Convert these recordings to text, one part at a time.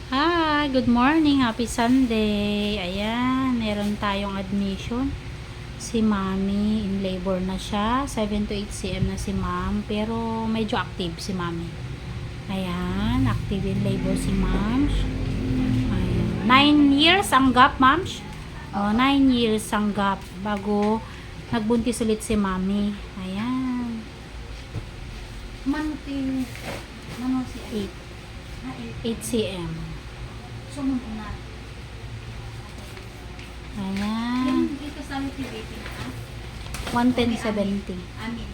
Hi, good morning, happy Sunday. Ayan, meron tayong admission. Si Mami, in labor na siya. 7 to 8 cm na si Ma'am. Pero medyo active si Mami. Ayan, active in labor si Ma'am. Ayan. 9 years ang gap, Ma'am. 9 years ang gap bago nagbuntis ulit si Mami. Ayan. Manting, ano si 8 cm. Sumunod na. Ayan. Yung dito sa motivate na 110-70. Amin.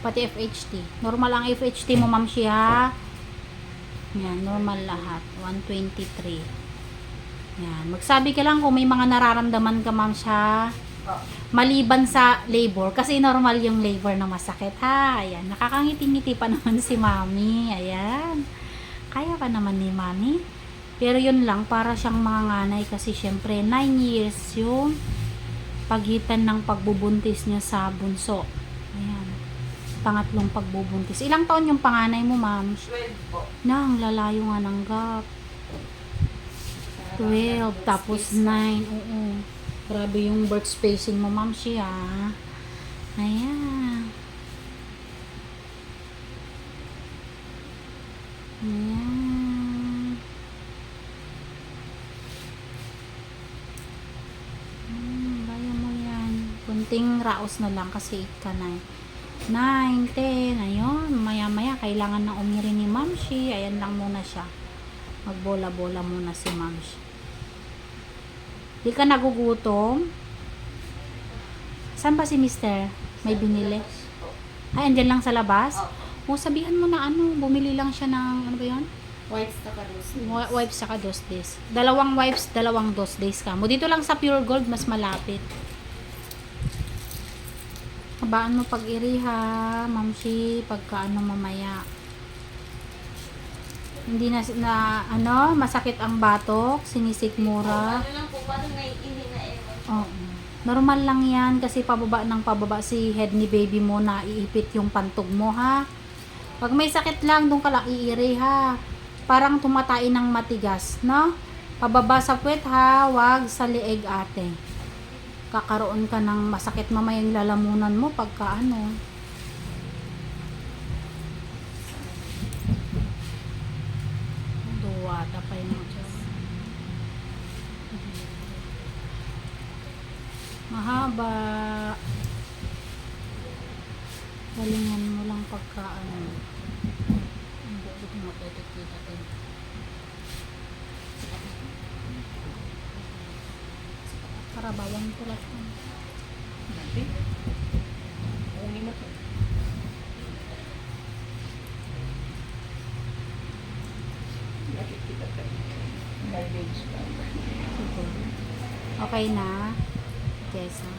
Pati FHT. Normal ang FHT mo, ma'am siya. Yan, normal lahat. 123. Yan. Magsabi ka lang kung may mga nararamdaman ka, ma'am siya. Maliban sa labor. Kasi normal yung labor na masakit, ha. Ayan. Nakakangiti-ngiti pa naman si mami. Ayan. Kaya pa naman ni mami. Pero yun lang, para siyang mga nganay. Kasi syempre, 9 years yung pagitan ng pagbubuntis niya sa bunso. Ayan. Pangatlong pagbubuntis. Ilang taon yung panganay mo, ma'am? 12 po. Ang lalayo nga ng gap. 12, tapos 9. Oo. Grabe yung birth spacing mo, ma'am siya. Ayan. Ayan. Bayan mo yan. Kunting raos na lang kasi 8 ka na. 9, 10, ayun, maya-maya kailangan na umirin ni Mamshi. Ayan lang muna siya, magbola-bola muna si Mamshi. Di ka nagugutom? Saan ba si Mister? May binili? Ay, andyan lang sa labas? O, sabihan mo na ano, bumili lang siya ng, ano ba yun? Wipes na karos. Wipes saka dos days. Dalawang wipes, dalawang dos days ka mo. Dito lang sa Pure Gold, mas malapit. Habaan mo pag-iri ha, Mamshi, pagka ano mamaya. Hindi na masakit ang batok, sinisikmura. Ano lang po, parang hindi na ewan. Oo. Normal lang yan kasi pababa ng pababa si head ni baby mo na iipit yung pantog mo ha. Pag may sakit lang, doon ka lang iiri ha. Parang tumatain ng matigas, no? Pababa sa puwet ha, wag sa lieg ate. Kakaroon ka ng masakit mamaya yung lalamunan mo pagka ano. Duwata pa yung Diyos. Mahaba. Galingan mo lang pagka ano. Ang bukod mo kita din. Para bawang tulad mo. Nabi? Uli mo to. Nakikita ka. Garbage ka. Siguro. Okay na. Yes, ha?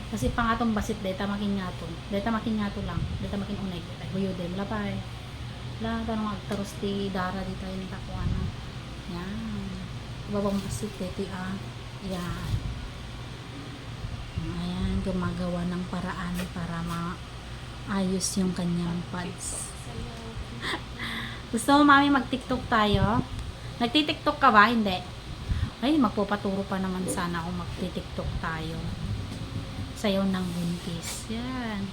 Kasi pangatong basit deta makin ngato. Deta makin ngato lang. Deta makin unay. Huyo din. Lapay. Wala tanong agtaros ti dara dito yung takuan. Yan. Babang basit deti yan. Ayan. Gumagawa ng paraan para maayos yung kanyang pads. Gusto mo mami mag-tiktok tayo? Nagtitiktok ka ba? Hindi. Ay, magpapaturo pa naman sana kung magtitiktok tayo. Sayaw ng buntis. Yan.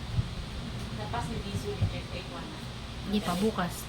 Tapos ni Bisu ni Jeff 81. Hindi pa bukas.